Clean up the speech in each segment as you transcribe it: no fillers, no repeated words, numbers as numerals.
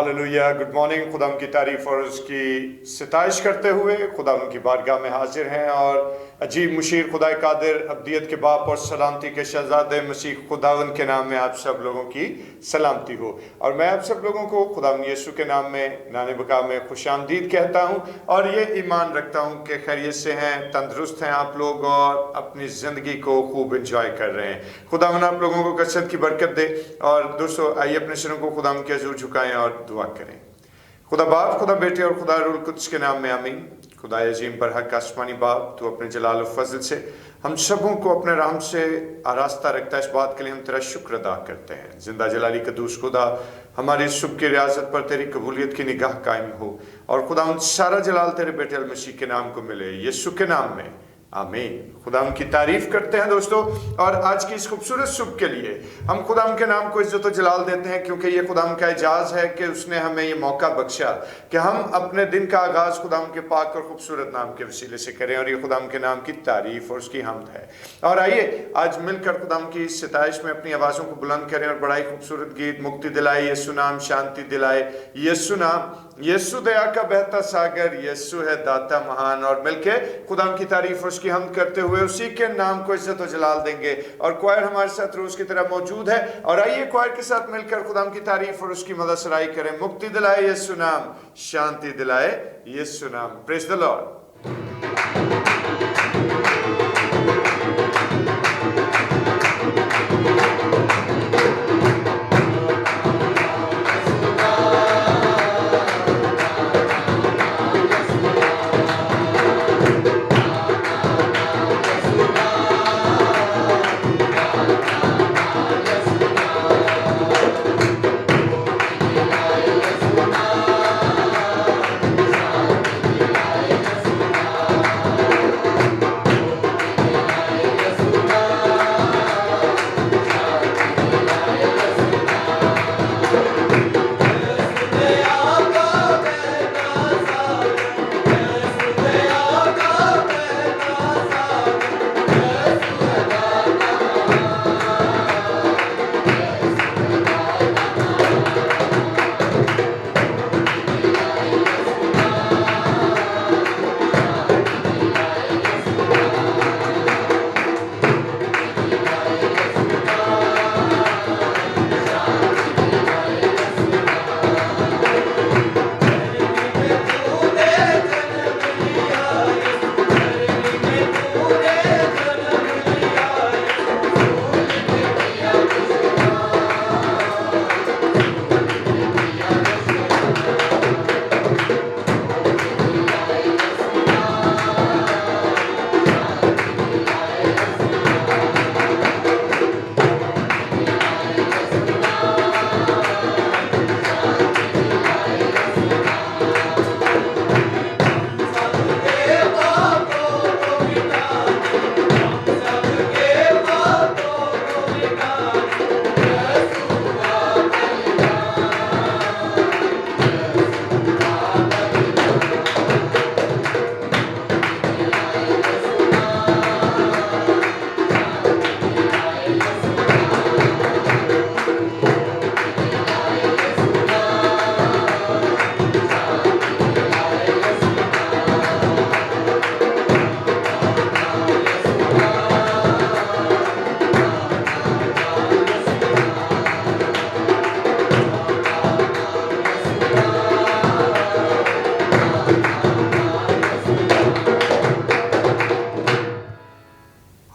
Hallelujah, good morning. खुदा की तारीफ और उसकी सिताइश करते हुए खुदा उनकी बारगाह में हाजिर हैं और अजीब मुशीर खुदा कादिर अब्दियत के बाप और सलामती के शहजादे मसीह खुदा के नाम में आप सब लोगों की सलामती हो। और मैं आप सब लोगों को खुदा यीशु के नाम में नाने-बका में खुशामदीद कहता हूँ और ये ईमान रखता हूँ कि खैरियत से हैं, तंदुरुस्त हैं आप लोग और अपनी ज़िंदगी को खूब इंजॉय कर रहे हैं। खुदा आप लोगों को कसरत की बरकत दे। और दोस्तों आइए अपने सिरों को खुदा के हज़ूर झुकाएं और दुआ करें। खुदा बाप, खुदा बेटे और खुदा रूल कुद्स के नाम में आमीन। खुदा अजीम बरहक आसमानी बाप, तो अपने जलाल और फजल से हम सबों को अपने राम से आरास्ता रखता है। इस बात के लिए हम तेरा शुक्र अदा करते हैं। जिंदा जलाली कदूस खुदा, हमारी सुबह की रियासत पर तेरी कबूलियत की निगाह कायम हो और खुदा उन सारा जलाल तेरे बेटे अल मसीह के नाम को मिले, यीशु के नाम में आमीन। खुदा की तारीफ करते हैं दोस्तों। और आज की इस खूबसूरत सुबह के लिए हम खुदा के नाम को इज्जत और जलाल देते हैं, क्योंकि ये खुदा का एजाज़ है कि उसने हमें ये मौका बख्शा कि हम अपने दिन का आगाज़ खुदा के पाक और खूबसूरत नाम के वसीले से करें। और ये खुदा के नाम की तारीफ और उसकी हम्द है। और आइए आज मिलकर खुदा की सिताइश में अपनी आवाज़ों को बुलंद करें और बड़ा ही खूबसूरत गीत मुक्ति दिलाए, यीशु नाम शांति दिलाए, यीशु नाम, यीशु दया का बहता सागर, यीशु है दाता महान। और मिलके खुदा की तारीफ और उसकी हम्द करते हुए उसी के नाम को इज्जत और जलाल देंगे। और क्वायर हमारे साथ रोज की तरह मौजूद है और आइए क्वायर के साथ मिलकर खुदा की तारीफ और उसकी मदद सराई करें। मुक्ति दिलाए यीशु नाम, शांति दिलाए यीशु नाम। Praise the Lord.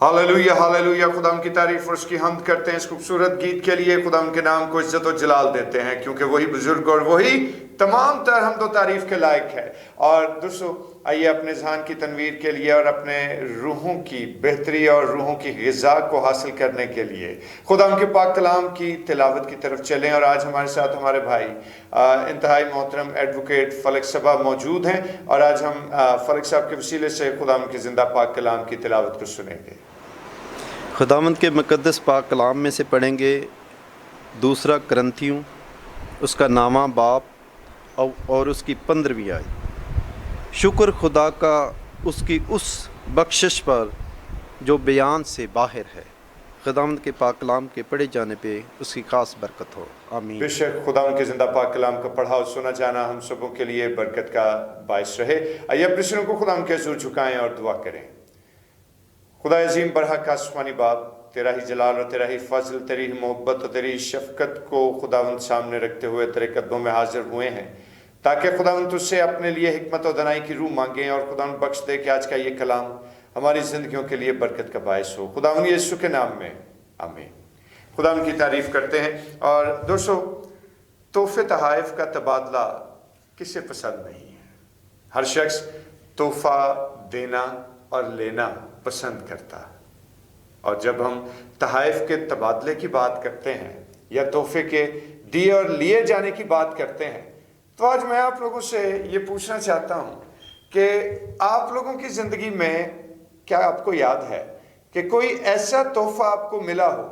Hallelujah hallelujah, खुदा की तारीफ और उसकी हम्द करते हैं। इस खूबसूरत गीत के लिए खुदा के नाम को इज्जत और जलाल देते हैं, क्योंकि वही बुजुर्ग और वही तमाम तर हम्द और तारीफ के लायक है। और दोस्तों आइए अपने ज़हन की तनवीर के लिए और अपने रूहों की बेहतरी और रूहों की ग़िज़ा को हासिल करने के लिए खुदा के पाक कलाम की तिलावत की तरफ चलें। और आज हमारे साथ हमारे भाई इंतहाई मोहतरम एडवोकेट फलक साहब मौजूद हैं और आज हम फलक साहब के वसीले से खुदा के ज़िंदा पाक कलाम की तिलावत को सुनेंगे। खुदावंद के मुक़द्दस पाक कलाम में से पढ़ेंगे 2 करंथियों उसका नामा बाप और उसकी 15वीं आयत। शुक्र खुदा का उसकी उस बख्शिश पर जो बयान से बाहर है। खुदावंद के पाक कलाम के पढ़े जाने पे उसकी खास बरकत हो। आमीन। बेशक खुदा उनके जिंदा पाक कलाम को पढ़ा और सुना जाना हम सबों के लिए बरकत का बायस रहे। आइए अपने सिरों को खुदा उनके हुजूर झुकाएं और दुआ करें। खुदा अजीम बरहक आसमानी बाप, तेरा ही जलाल और तेरा ही फजल, तेरी ही मोहब्बत और तेरी शफकत को खुदावंद सामने रखते हुए तेरे कदमों में हाजिर हुए हैं, ताकि खुदावंद तुझसे अपने लिए हिकमत और दनाई की रूह मांगें और खुदावंद बख्श दे कि आज का ये कलाम हमारी ज़िंदगियों के लिए बरकत का बायस हो। खुदावंद यीशु के नाम में आमीन। खुदावंद की तारीफ़ करते हैं। और दोस्तों, तोहफे तहाइफ का तबादला किसे पसंद नहीं है? हर शख्स तोहफा देना और लेना पसंद करता है। और जब हम तहाइफ के तबादले की बात करते हैं या तोहफे के दिए और लिए जाने की बात करते हैं, तो आज मैं आप लोगों से ये पूछना चाहता हूँ कि आप लोगों की ज़िंदगी में क्या आपको याद है कि कोई ऐसा तोहफा आपको मिला हो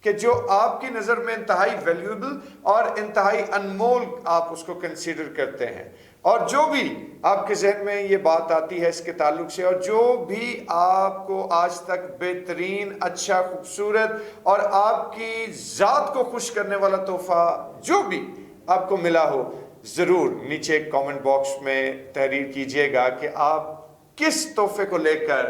कि जो आपकी नज़र में इंतहाई वैल्यूएबल और इंतहाई अनमोल आप उसको कंसीडर करते हैं, और जो भी आपके जहन में ये बात आती है इसके ताल्लुक से, और जो भी आपको आज तक बेहतरीन, अच्छा, खूबसूरत और आपकी ज़ात को खुश करने वाला तोहफा जो भी आपको मिला हो, ज़रूर नीचे कमेंट बॉक्स में तहरीर कीजिएगा कि आप किस तोहफे को लेकर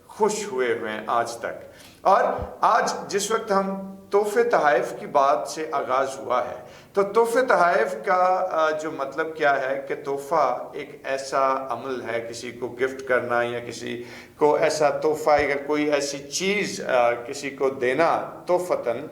खुश हुए हैं आज तक। और आज जिस वक्त हम तोहफे तहाइफ की बात से आगाज़ हुआ है, तो तोहफे तहाइफ का जो मतलब क्या है कि तोहफा एक ऐसा अमल है, किसी को गिफ्ट करना या किसी को ऐसा तोहफा या कोई ऐसी चीज़ किसी को देना तोहफतन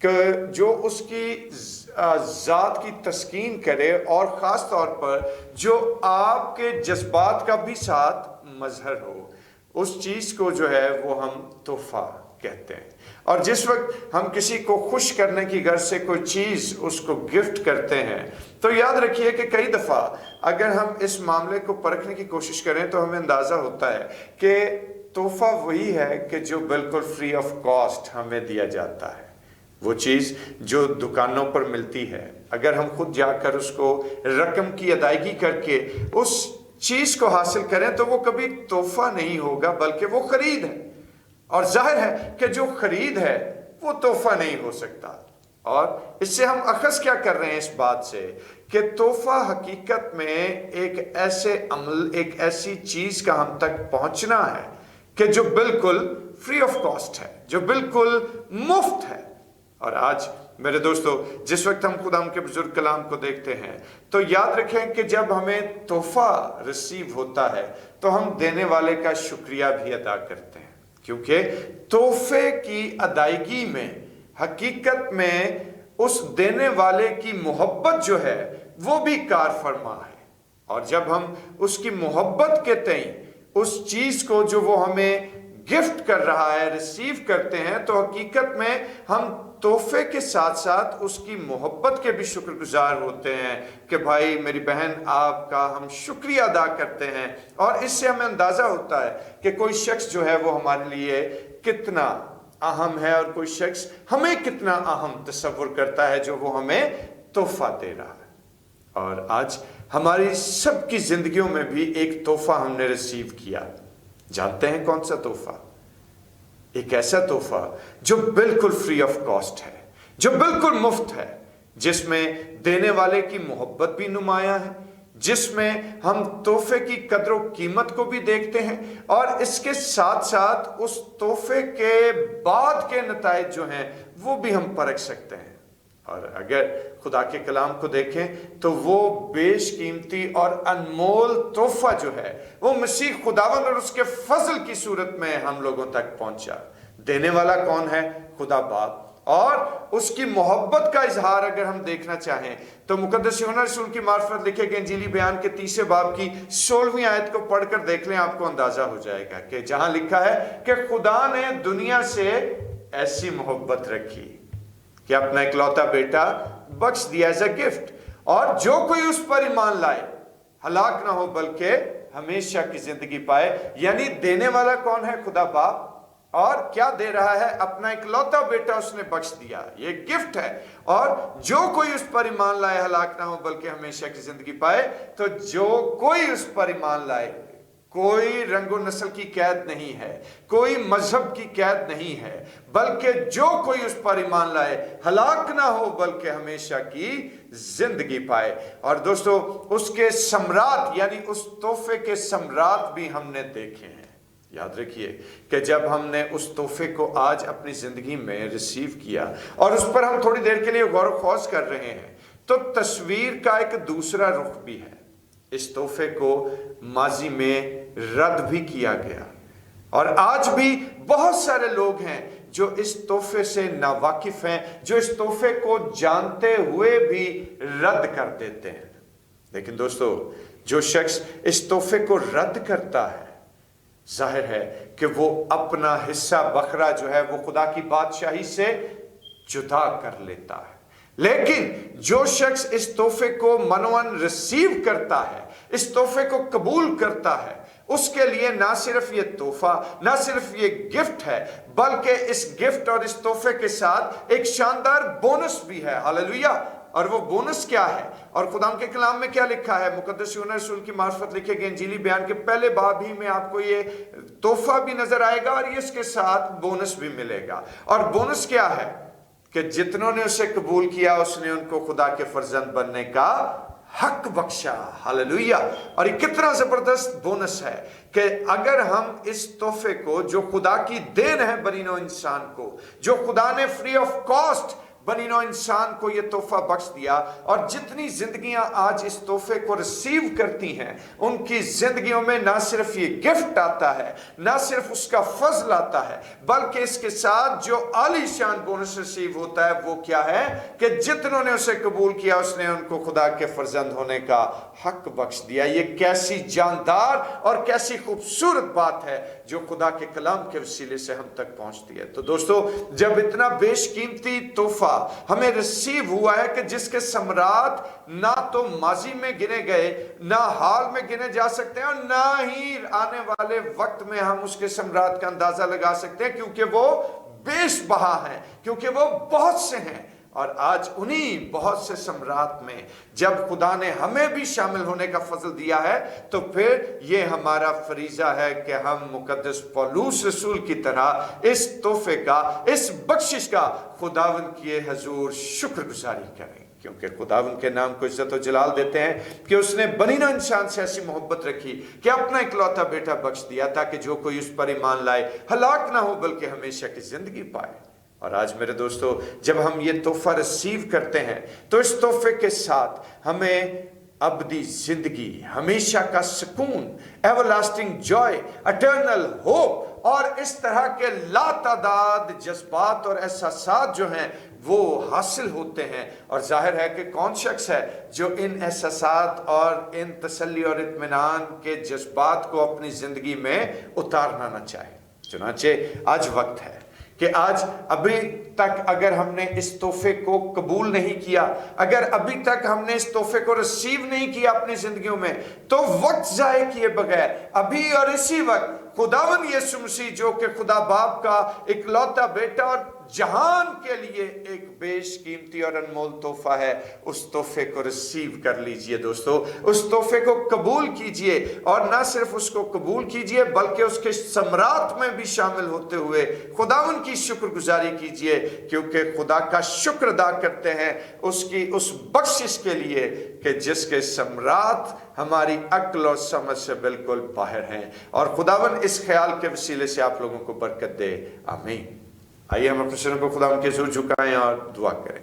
कि जो उसकी ज़ात की तस्कीन करे और ख़ास तौर पर जो आपके जज्बात का भी साथ मजहर हो, उस चीज़ को जो है वो हम तोहफा कहते हैं। और जिस वक्त हम किसी को खुश करने की गर्ज से कोई चीज़ उसको गिफ्ट करते हैं, तो याद रखिए कि कई दफ़ा अगर हम इस मामले को परखने की कोशिश करें तो हमें अंदाज़ा होता है कि तोहफा वही है कि जो बिल्कुल फ्री ऑफ कॉस्ट हमें दिया जाता है। वो चीज़ जो दुकानों पर मिलती है, अगर हम खुद जाकर उसको रकम की अदायगी करके उस चीज़ को हासिल करें तो वो कभी तोहफा नहीं होगा, बल्कि वो खरीद है। और जाहिर है कि जो खरीद है वो तोहफा नहीं हो सकता। और इससे हम अखज़ क्या कर रहे हैं इस बात से कि तोहफा हकीकत में एक ऐसे अमल, एक ऐसी चीज़ का हम तक पहुंचना है कि जो बिल्कुल फ्री ऑफ कॉस्ट है, जो बिल्कुल मुफ्त है। और आज मेरे दोस्तों, जिस वक्त हम खुदा के बुजुर्ग कलाम को देखते हैं तो याद रखें कि जब हमें तोहफा रिसीव होता है तो हम देने वाले का शुक्रिया भी अदा करते हैं, क्योंकि तोहफे की अदायगी में हकीकत में उस देने वाले की मोहब्बत जो है वो भी कार फरमा है। और जब हम उसकी मोहब्बत के तई उस चीज़ को जो वो हमें गिफ्ट कर रहा है रिसीव करते हैं, तो हकीकत में हम तोहफे के साथ साथ उसकी मोहब्बत के भी शुक्रगुजार होते हैं कि भाई मेरी बहन आपका हम शुक्रिया अदा करते हैं। और इससे हमें अंदाज़ा होता है कि कोई शख्स जो है वो हमारे लिए कितना अहम है और कोई शख्स हमें कितना अहम तस्वुर करता है जो वो हमें तोहफा दे रहा है। और आज हमारी सबकी ज़िंदगियों में भी एक तोहफा हमने रिसीव किया। जानते हैं कौन सा तोहफा? एक ऐसा तोहफा जो बिल्कुल फ्री ऑफ कॉस्ट है, जो बिल्कुल मुफ्त है, जिसमें देने वाले की मोहब्बत भी नुमाया है, जिसमें हम तोहफे की कदर व कीमत को भी देखते हैं और इसके साथ साथ उस तोहफे के बाद के नताइज जो हैं वो भी हम परख सकते हैं। और अगर खुदा के कलाम को देखें तो वो बेशकीमती और अनमोल तोहफा जो है वो मसीह खुदावंद और उसके फजल की सूरत में हम लोगों तक पहुंचा। देने वाला कौन है? खुदा बाप। और उसकी मोहब्बत का इजहार अगर हम देखना चाहें तो मुकद्दस यूहन्ना रसूल की मार्फत लिखे गए इंजीली बयान के 3 बाब की 16वीं आयत को पढ़कर देख लें, आपको अंदाजा हो जाएगा कि जहां लिखा है कि खुदा ने दुनिया से ऐसी मोहब्बत रखी कि अपना इकलौता बेटा बख्श दिया एज अ गिफ्ट, और जो कोई उस पर ईमान लाए हलाक ना हो बल्कि हमेशा की जिंदगी पाए। यानी देने वाला कौन है? खुदा बाप। और क्या दे रहा है? अपना इकलौता बेटा उसने बख्श दिया, ये गिफ्ट है। और जो कोई उस पर ईमान लाए हलाक ना हो बल्कि हमेशा की जिंदगी पाए। तो जो कोई उस पर ईमान लाए, کوئی رنگ و نسل کی قید نہیں ہے، کوئی مذہب کی قید نہیں ہے، بلکہ جو کوئی اس پر ایمان لائے ہلاک نہ ہو بلکہ ہمیشہ کی زندگی پائے۔ اور دوستو اس کے ثمرات یعنی اس تحفے کے ثمرات بھی ہم نے دیکھے ہیں۔ یاد رکھیے کہ جب ہم نے اس تحفے کو آج اپنی زندگی میں ریسیو کیا اور اس پر ہم تھوڑی دیر کے لیے غور و خوض کر رہے ہیں تو تصویر کا ایک دوسرا رخ بھی ہے۔ اس تحفے کو ماضی میں رد بھی کیا گیا اور آج بھی بہت سارے لوگ ہیں جو اس تحفے سے ناواقف ہیں، جو اس تحفے کو جانتے ہوئے بھی رد کر دیتے ہیں۔ لیکن دوستو جو شخص اس تحفے کو رد کرتا ہے ظاہر ہے کہ وہ اپنا حصہ بکھرا جو ہے وہ خدا کی بادشاہی سے جدا کر لیتا ہے۔ لیکن جو شخص اس تحفے کو منوان ریسیو کرتا ہے، اس تحفے کو قبول کرتا ہے، اس کے لیے نہ صرف یہ تحفہ، نہ صرف یہ گفٹ ہے، بلکہ اس گفٹ اور اس تحفے کے ساتھ ایک شاندار بونس بھی ہے۔ ہاللیلویہ! اور وہ بونس کیا ہے اور خدا کے کلام میں کیا لکھا ہے؟ مقدس یوحنا رسول کی معرفت لکھے گئے انجیلی بیان کے پہلے باب ہی میں آپ کو یہ تحفہ بھی نظر آئے گا اور یہ اس کے ساتھ بونس بھی ملے گا۔ اور بونس کیا ہے؟ کہ جتنوں نے اسے قبول کیا اس نے ان کو خدا کے فرزند بننے کا حق بخشا۔ ہاللیلویہ! اور یہ کتنا زبردست بونس ہے کہ اگر ہم اس تحفے کو جو خدا کی دین ہے بنی نوع انسان کو، جو خدا نے فری آف کاسٹ بنی نوع انسان کو یہ تحفہ بخش دیا، اور جتنی زندگیاں آج اس تحفے کو ریسیو کرتی ہیں ان کی زندگیوں میں نہ صرف یہ گفٹ آتا ہے، نہ صرف اس کا فضل آتا ہے، بلکہ اس کے ساتھ جو عالی شان بونس ریسیو ہوتا ہے وہ کیا ہے کہ جتنوں نے اسے قبول کیا اس نے ان کو خدا کے فرزند ہونے کا حق بخش دیا۔ یہ کیسی جاندار اور کیسی خوبصورت بات ہے جو خدا کے کلام کے وسیلے سے ہم تک پہنچتی ہے۔ تو دوستو جب اتنا بیش قیمتی تحفہ ہمیں ریسیو ہوا ہے کہ جس کے ثمرات نہ تو ماضی میں گنے گئے، نہ حال میں گنے جا سکتے ہیں، اور نہ ہی آنے والے وقت میں ہم اس کے ثمرات کا اندازہ لگا سکتے ہیں، کیونکہ وہ بیش بہا ہیں، کیونکہ وہ بہت سے ہیں۔ اور آج انہی بہت سے ثمرات میں جب خدا نے ہمیں بھی شامل ہونے کا فضل دیا ہے تو پھر یہ ہمارا فریضہ ہے کہ ہم مقدس پولوس رسول کی طرح اس تحفے کا، اس بخشش کا خداوند کی حضور شکر گزاری کریں، کیونکہ خداوند کے نام کو عزت و جلال دیتے ہیں کہ اس نے بنی نوع انسان سے ایسی محبت رکھی کہ اپنا اکلوتا بیٹا بخش دیا تاکہ جو کوئی اس پر ایمان لائے ہلاک نہ ہو بلکہ ہمیشہ کی زندگی پائے۔ اور آج میرے دوستو جب ہم یہ تحفہ ریسیو کرتے ہیں تو اس تحفے کے ساتھ ہمیں ابدی زندگی، ہمیشہ کا سکون، ever lasting joy, eternal hope اور اس طرح کے لا تعداد جذبات اور احساسات جو ہیں وہ حاصل ہوتے ہیں۔ اور ظاہر ہے کہ کون شخص ہے جو ان احساسات اور ان تسلی اور اطمینان کے جذبات کو اپنی زندگی میں اتارنا نہ چاہے۔ چنانچہ آج وقت ہے کہ آج ابھی تک اگر ہم نے اس تحفے کو قبول نہیں کیا، اگر ابھی تک ہم نے اس تحفے کو ریسیو نہیں کیا اپنی زندگیوں میں، تو وقت ضائع کیے بغیر ابھی اور اسی وقت خداوند یسوع مسیح جو کہ خدا باپ کا اکلوتا بیٹا اور جہان کے لیے ایک بیش قیمتی اور انمول تحفہ ہے، اس تحفے کو ریسیو کر لیجئے دوستو، اس تحفے کو قبول کیجئے، اور نہ صرف اس کو قبول کیجئے بلکہ اس کے ثمرات میں بھی شامل ہوتے ہوئے خداوند کی شکر گزاری کیجئے، کیونکہ خدا کا شکر ادا کرتے ہیں اس کی اس بخشش کے لیے کہ جس کے ثمرات ہماری عقل اور سمجھ سے بالکل باہر ہیں۔ اور خداوند اس خیال کے وسیلے سے آپ لوگوں کو برکت دے، آمین۔ آئیے ہم اپنے سروں کو خدا ان کے حضور جھکائیں اور دعا کریں۔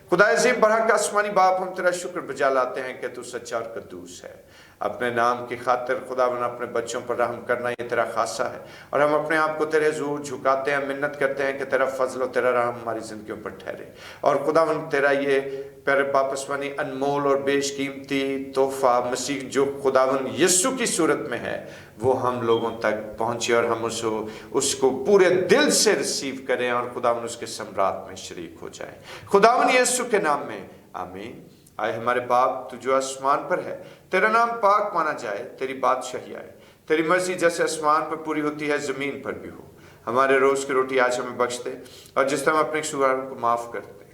خدا عظیم برحق آسمانی باپ، ہم تیرا شکر بجا لاتے ہیں کہ تو سچا اور قدوس ہے۔ اپنے نام کی خاطر خداوند اپنے بچوں پر رحم کرنا یہ تیرا خاصہ ہے، اور ہم اپنے آپ کو تیرے حضور جھکاتے ہیں، منت کرتے ہیں کہ تیرا فضل و تیرا رحم ہماری زندگیوں پر ٹھہرے، اور خداوند تیرا یہ پیارے باپ آسمانی انمول اور بیش قیمتی تحفہ مسیح جو خداوند یسوع کی صورت میں ہے وہ ہم لوگوں تک پہنچے، اور ہم اس کو پورے دل سے ریسیو کریں، اور خداوند اس کے ثمرات میں شریک ہو جائیں، خداوند یسوع کے نام میں، آمین۔ آئے ہمارے باپ تو جو آسمان پر ہے، تیرا نام پاک مانا جائے، تیری بادشاہی آئے، تیری مرضی جیسے آسمان پر پوری ہوتی ہے زمین پر بھی ہو۔ ہمارے روز کی روٹی آج ہمیں بخش دے، اور جس طرح ہم اپنے قصوروں کو معاف کرتے ہیں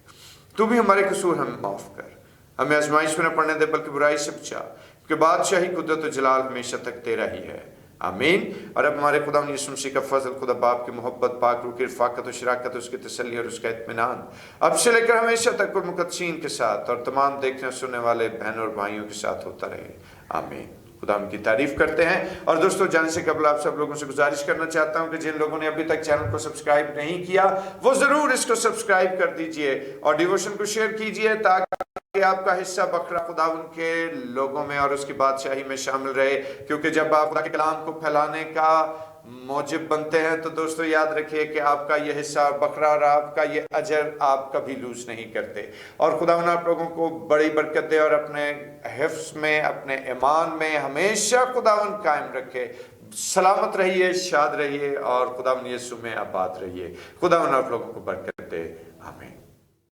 تو بھی ہمارے قصور ہمیں معاف کر، ہمیں آزمائش میں نہ پڑنے دے بلکہ برائی سے بچا، کہ بادشاہی قدرت و جلال ہمیشہ تک تیرا ہی ہے، आमीन। और अब हमारे खुदा यीशु मसीह का फजल, खुदा बाप की मोहब्बत, पाक रूह की रफ़ाक़त और शराकत, उसकी तसल्ली और उसका इत्मीनान अब से लेकर हमेशा तक मुक़द्दसीन के साथ और तमाम देखने और सुनने वाले बहनों और भाइयों के साथ होता रहे। आमीन। खुदा की तारीफ करते हैं। और दोस्तों, जाने से कबल आप सब लोगों से गुजारिश करना चाहता हूं कि जिन लोगों ने अभी तक चैनल को सब्सक्राइब नहीं किया वो जरूर इसको सब्सक्राइब कर दीजिए और डिवोशन को शेयर कीजिए ताकि आपका हिस्सा बकरा खुदा उनके लोगों में और उसकी बादशाही में शामिल रहे। क्योंकि जब आप खुदा के कलाम को फैलाने का मौजिब बनते हैं तो दोस्तों याद रखिए कि आपका ये हिस्सा बकरा और आपका ये अजर आप कभी लूज नहीं करते। और खुदावन आप लोगों को बड़ी बरकत दे और अपने हिफ्ज़ में, अपने ईमान में हमेशा खुदावन कायम रखे। सलामत रहिए, शाद रहिए और खुदावन यीशु में आबाद रहिए। खुदावन आप लोगों को बरकत दे। आमीन।